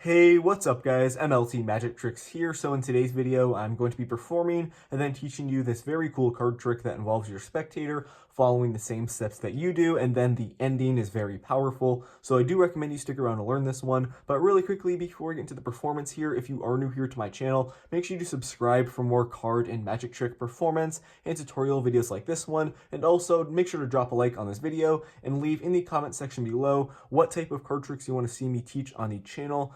Hey, what's up guys? mltmagictricks here. So in today's video, I'm going to be performing and then teaching you this very cool card trick that involves your spectator following the same steps that you do, and then the ending is very powerful. So I do recommend you stick around to learn this one. But really quickly, before we get into the performance here, if you are new here to my channel, make sure you subscribe for more card and magic trick performance and tutorial videos like this one. And also make sure to drop a like on this video and leave in the comment section below what type of card tricks you want to see me teach on the channel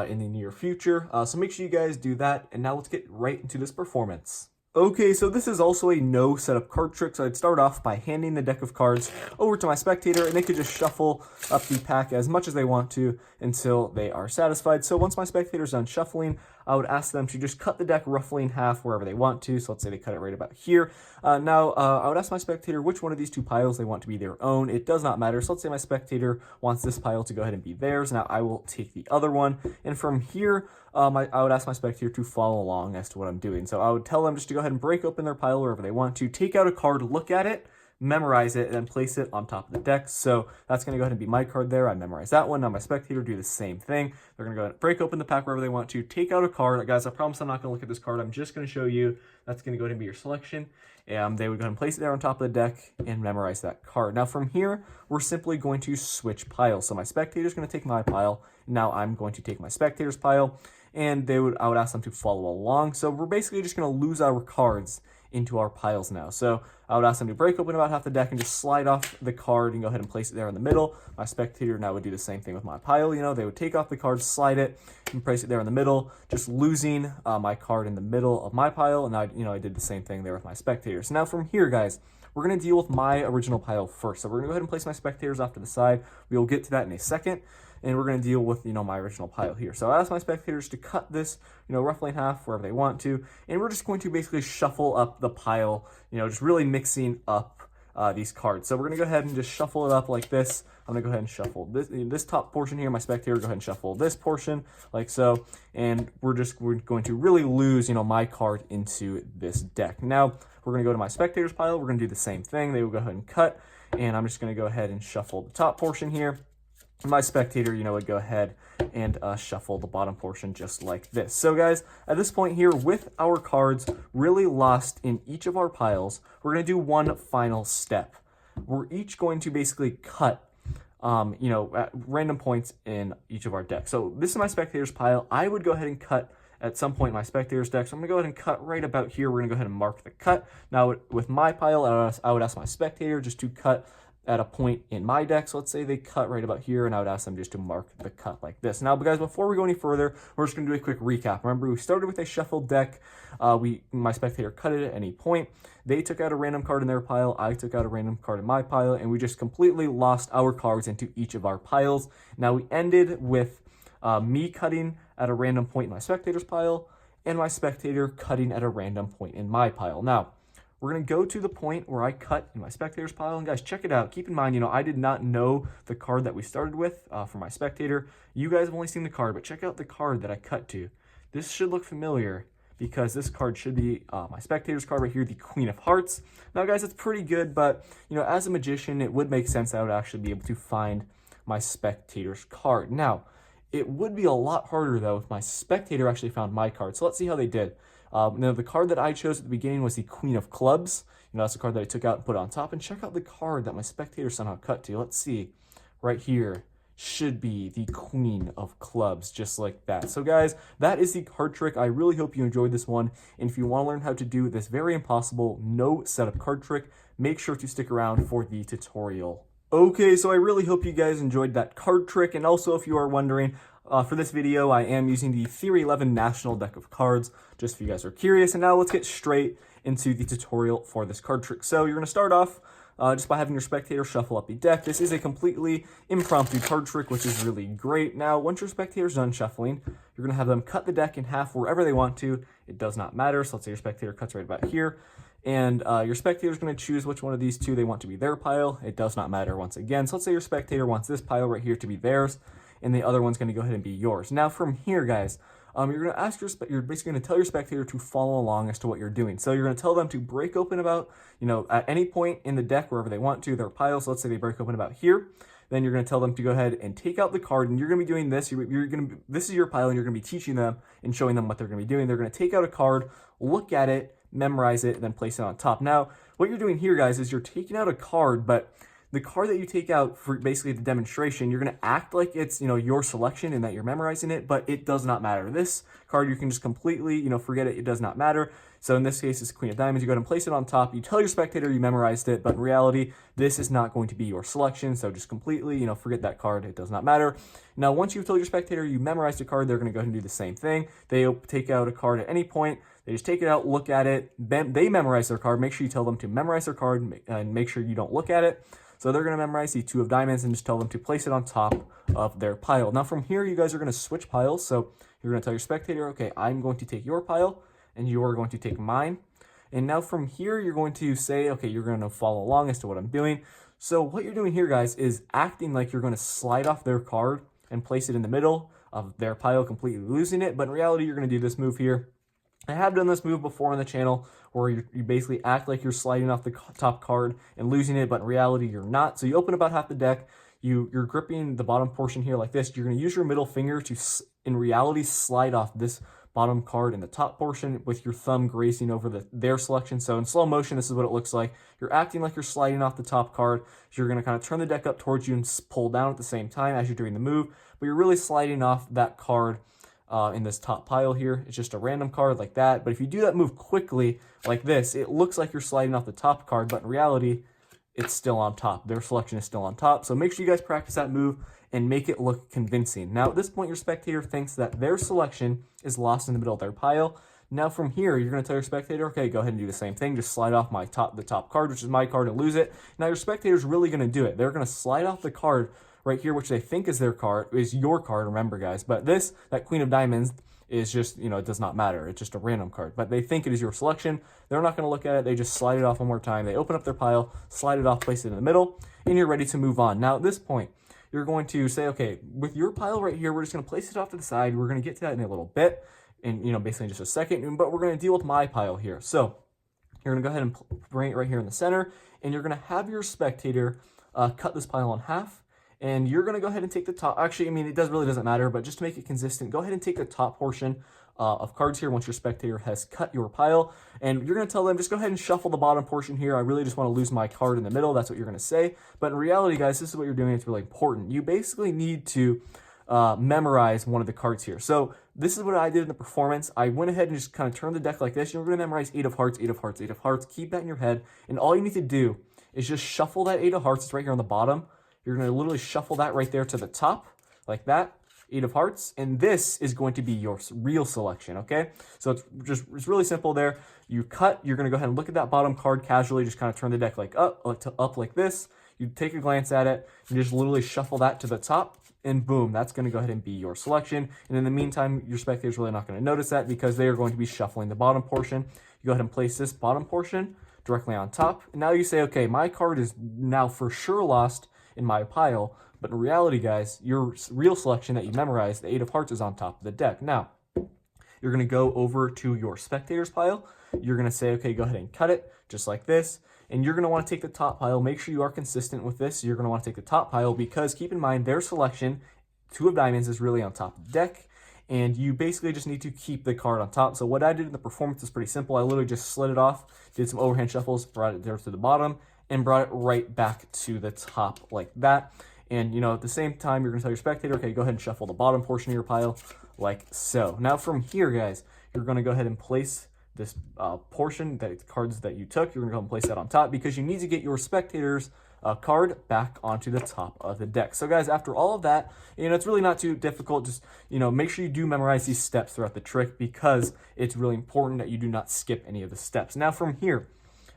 in the near future. So make sure you guys do that. And now let's get right into this performance. Okay, so this is also a no setup card trick, so I'd start off by handing the deck of cards over to my spectator, and they could just shuffle up the pack as much as they want to until they are satisfied. So once my spectator's done shuffling, I would ask them to just cut the deck roughly in half wherever they want to. So let's say they cut it right about here. I would ask my spectator which one of these two piles they want to be their own. It does not matter. So let's say my spectator wants this pile to go ahead and be theirs. Now I will take the other one. And from here, I would ask my spectator to follow along as to what I'm doing. So I would tell them just to go ahead and break open their pile wherever they want to, take out a card, look at it, memorize it, and then place it on top of the deck. So that's going to go ahead and be my card there. I memorize that one. Now my spectator do the same thing. They're going to go ahead and break open the pack wherever they want to, take out a card. Guys, I promise I'm not going to look at this card. I'm just going to show you. That's going to go ahead and be your selection. And they would go ahead and place it there on top of the deck and memorize that card. Now from here, we're simply going to switch piles. So my spectator is going to take my pile. Now I'm going to take my spectator's pile, and I would ask them to follow along. So we're basically just going to lose our cards into our piles now. So I would ask them to break open about half the deck and just slide off the card and go ahead and place it there in the middle. My spectator now would do the same thing with my pile. They would take off the card, slide it, and place it there in the middle, just losing my card in the middle of my pile. And I did the same thing there with my spectators. So now from here, guys, we're going to deal with my original pile first. So we're going to go ahead and place my spectators off to the side. We will get to that in a second. And we're going to deal with, my original pile here. So I ask my spectators to cut this, roughly in half wherever they want to. And we're just going to basically shuffle up the pile, just really mixing up these cards. So we're going to go ahead and just shuffle it up like this. I'm going to go ahead and shuffle this top portion here. My spectator, go ahead and shuffle this portion like so. And we're going to really lose, my card into this deck. Now, we're going to go to my spectator's pile. We're going to do the same thing. They will go ahead and cut. And I'm just going to go ahead and shuffle the top portion here. My spectator, would go ahead and shuffle the bottom portion just like this. So guys, at this point here, with our cards really lost in each of our piles, we're going to do one final step. We're each going to basically cut, at random points in each of our decks. So this is my spectator's pile. I would go ahead and cut at some point in my spectator's deck. So I'm going to go ahead and cut right about here. We're going to go ahead and mark the cut. Now with my pile, I would ask my spectator just to cut at a point in my deck. So let's say they cut right about here, and I would ask them just to mark the cut like this. Now, guys, before we go any further, we're just going to do a quick recap. Remember, we started with a shuffled deck. My spectator cut it at any point. They took out a random card in their pile. I took out a random card in my pile, and we just completely lost our cards into each of our piles. Now, we ended with me cutting at a random point in my spectator's pile, and my spectator cutting at a random point in my pile. Now, we're going to go to the point where I cut in my spectator's pile. And guys, check it out. Keep in mind, I did not know the card that we started with for my spectator. You guys have only seen the card, but check out the card that I cut to. This should look familiar because this card should be my spectator's card right here, the Queen of Hearts. Now, guys, it's pretty good, but, as a magician, it would make sense that I would actually be able to find my spectator's card. Now, it would be a lot harder, though, if my spectator actually found my card. So let's see how they did. Now, the card that I chose at the beginning was the Queen of Clubs. That's the card that I took out and put on top. And check out the card that my spectator somehow cut to. Let's see. Right here should be the Queen of Clubs, just like that. So, guys, that is the card trick. I really hope you enjoyed this one. And if you want to learn how to do this very impossible no setup card trick, make sure to stick around for the tutorial. Okay, so I really hope you guys enjoyed that card trick. And also, if you are wondering, for this video, I am using the Theory 11 National Deck of Cards, just if you guys are curious. And now let's get straight into the tutorial for this card trick. So you're going to start off just by having your spectator shuffle up the deck. This is a completely impromptu card trick, which is really great. Now, once your spectator's done shuffling, you're going to have them cut the deck in half wherever they want to. It does not matter. So let's say your spectator cuts right about here. And your spectator is going to choose which one of these two they want to be their pile. It does not matter once again. So let's say your spectator wants this pile right here to be theirs, and the other one's going to go ahead and be yours. Now from here, guys, you're going to ask you're basically going to tell your spectator to follow along as to what you're doing. So you're going to tell them to break open about, at any point in the deck wherever they want to, their piles. So let's say they break open about here. Then you're going to tell them to go ahead and take out the card, and you're going to be doing this. This is your pile, and you're going to be teaching them and showing them what they're going to be doing. They're going to take out a card, look at it, memorize it, and then place it on top. Now, what you're doing here, guys, is you're taking out a card, but the card that you take out for basically the demonstration, you're going to act like it's, your selection and that you're memorizing it, but it does not matter. This card, you can just completely, forget it. It does not matter. So in this case, it's Queen of Diamonds. You go ahead and place it on top. You tell your spectator you memorized it, but in reality, this is not going to be your selection. So just completely, forget that card. It does not matter. Now, once you've told your spectator you memorized a card, they're going to go ahead and do the same thing. They take out a card at any point. They just take it out, look at it. They memorize their card. Make sure you tell them to memorize their card and make sure you don't look at it. So they're going to memorize the 2 of Diamonds and just tell them to place it on top of their pile. Now from here, you guys are going to switch piles. So you're going to tell your spectator, okay, I'm going to take your pile and you are going to take mine. And now from here, you're going to say, okay, you're going to follow along as to what I'm doing. So what you're doing here, guys, is acting like you're going to slide off their card and place it in the middle of their pile, completely losing it. But in reality, you're going to do this move here. I have done this move before on the channel where you basically act like you're sliding off the top card and losing it, but in reality, you're not. So you open about half the deck. You're gripping the bottom portion here like this. You're going to use your middle finger to, in reality, slide off this bottom card in the top portion with your thumb grazing over their selection. So in slow motion, this is what it looks like. You're acting like you're sliding off the top card. So you're going to kind of turn the deck up towards you and pull down at the same time as you're doing the move, but you're really sliding off that card in this top pile here. It's just a random card like that. But if you do that move quickly like this, it looks like you're sliding off the top card, but in reality, it's still on top. Their selection is still on top. So make sure you guys practice that move and make it look convincing. Now at this point, your spectator thinks that their selection is lost in the middle of their pile. Now from here, you're going to tell your spectator, okay, go ahead and do the same thing. Just slide off the top card, which is my card, and lose it. Now your spectator's really going to do it. They're going to slide off the card right here, which they think is their card, is your card, remember guys. But that Queen of Diamonds is just, it does not matter. It's just a random card. But they think it is your selection. They're not going to look at it. They just slide it off one more time. They open up their pile, slide it off, place it in the middle, and you're ready to move on. Now at this point, you're going to say, okay, with your pile right here, we're just going to place it off to the side. We're going to get to that in a little bit, and basically in just a second, but we're going to deal with my pile here. So you're going to go ahead and bring it right here in the center, and you're going to have your spectator cut this pile in half. And you're going to go ahead and take the top. Actually, it really doesn't matter, but just to make it consistent, go ahead and take the top portion of cards here once your spectator has cut your pile. And you're going to tell them, just go ahead and shuffle the bottom portion here. I really just want to lose my card in the middle. That's what you're going to say. But in reality, guys, this is what you're doing. It's really important. You basically need to memorize one of the cards here. So this is what I did in the performance. I went ahead and just kind of turned the deck like this. You're going to memorize 8 of hearts, 8 of hearts, 8 of hearts. Keep that in your head. And all you need to do is just shuffle that 8 of hearts. It's right here on the bottom. You're going to literally shuffle that right there to the top, like that, 8 of hearts, and this is going to be your real selection, okay? So it's really simple there. You cut, you're going to go ahead and look at that bottom card casually, just kind of turn the deck like up like this. You take a glance at it, and just literally shuffle that to the top, and boom, that's going to go ahead and be your selection. And in the meantime, your spectator's really not going to notice that because they are going to be shuffling the bottom portion. You go ahead and place this bottom portion directly on top, and now you say, okay, my card is now for sure lost in my pile, but in reality, guys, your real selection that you memorized, the 8 of hearts, is on top of the deck. Now, you're going to go over to your spectator's pile. You're going to say, okay, go ahead and cut it, just like this, and you're going to want to take the top pile. Make sure you are consistent with this. You're going to want to take the top pile because, keep in mind, their selection, 2 of Diamonds, is really on top of the deck, and you basically just need to keep the card on top. So what I did in the performance is pretty simple. I literally just slid it off, did some overhand shuffles, brought it there to the bottom, and brought it right back to the top like that. And, at the same time, you're going to tell your spectator, okay, go ahead and shuffle the bottom portion of your pile like so. Now from here, guys, you're going to go ahead and place this portion, the cards that you took, you're going to go ahead and place that on top because you need to get your spectator's card back onto the top of the deck. So guys, after all of that, it's really not too difficult. Just, make sure you do memorize these steps throughout the trick because it's really important that you do not skip any of the steps. Now from here,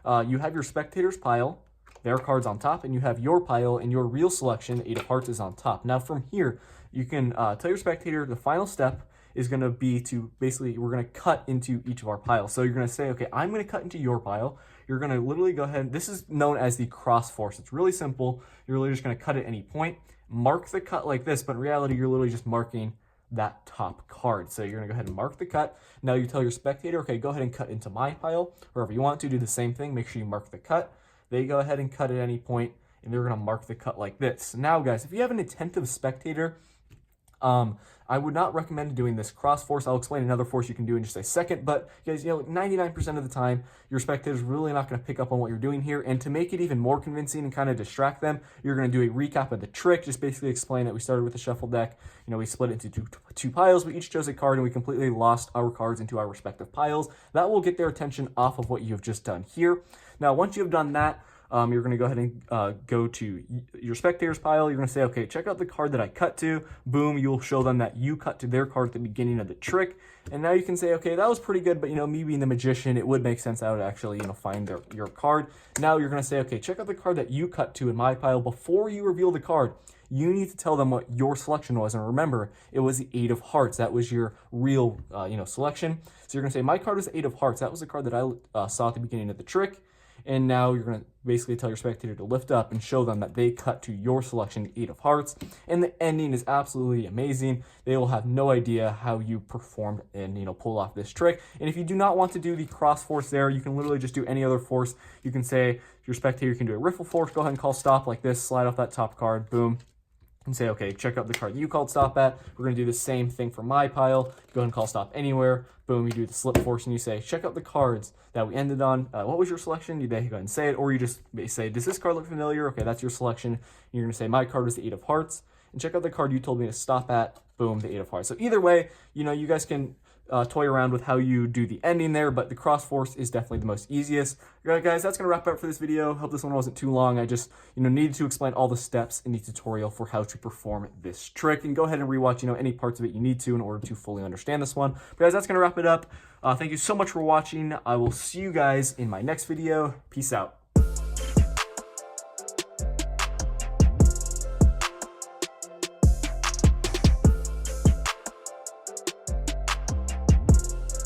you have your spectator's pile, their cards on top, and you have your pile and your real selection, 8 of hearts, is on top. Now from here, you can tell your spectator the final step is going to be to basically, we're going to cut into each of our piles. So you're going to say, okay, I'm going to cut into your pile. You're going to literally go ahead. This is known as the cross force. It's really simple. You're literally just going to cut at any point. Mark the cut like this, but in reality, you're literally just marking that top card. So you're going to go ahead and mark the cut. Now you tell your spectator, okay, go ahead and cut into my pile. Wherever you want to, do the same thing. Make sure you mark the cut. They go ahead and cut at any point, and they're going to mark the cut like this. Now, guys, if you have an attentive spectator, I would not recommend doing this cross force. I'll explain another force you can do in just a second, but guys, 99% of the time, your spectator's really not going to pick up on what you're doing here, and to make it even more convincing and kind of distract them, you're going to do a recap of the trick, just basically explain that we started with a shuffle deck, we split it into two piles, we each chose a card, and we completely lost our cards into our respective piles. That will get their attention off of what you have just done here. Now, once you have done that, you're going to go ahead and go to your spectator's pile. You're going to say, okay, check out the card that I cut to. Boom, you'll show them that you cut to their card at the beginning of the trick. And now you can say, okay, that was pretty good, but, me being the magician, it would make sense I would actually, find your card. Now you're going to say, okay, check out the card that you cut to in my pile. Before you reveal the card, you need to tell them what your selection was. And remember, it was the 8 of hearts. That was your real, selection. So you're going to say, my card was the 8 of hearts. That was the card that I saw at the beginning of the trick. And now you're going to basically tell your spectator to lift up and show them that they cut to your selection, 8 of hearts. And the ending is absolutely amazing. They will have no idea how you performed and, pull off this trick. And if you do not want to do the cross force there, you can literally just do any other force. You can say your spectator can do a riffle force. Go ahead and call stop like this. Slide off that top card. Boom. And say, okay, check out the card you called stop at. We're going to do the same thing for my pile. Go ahead and call stop anywhere. Boom, you do the slip force and you say, check out the cards that we ended on. What was your selection? You go ahead and say it, or you just say, does this card look familiar? Okay, that's your selection. And you're going to say, my card was the 8 of hearts. And check out the card you told me to stop at. Boom, the 8 of hearts. So either way, you guys can toy around with how you do the ending there, but the cross force is definitely the most easiest. All right, guys, that's going to wrap up for this video. Hope this one wasn't too long. I just, needed to explain all the steps in the tutorial for how to perform this trick. And go ahead and rewatch, any parts of it you need to in order to fully understand this one. But guys, that's going to wrap it up. Thank you so much for watching. I will see you guys in my next video. Peace out.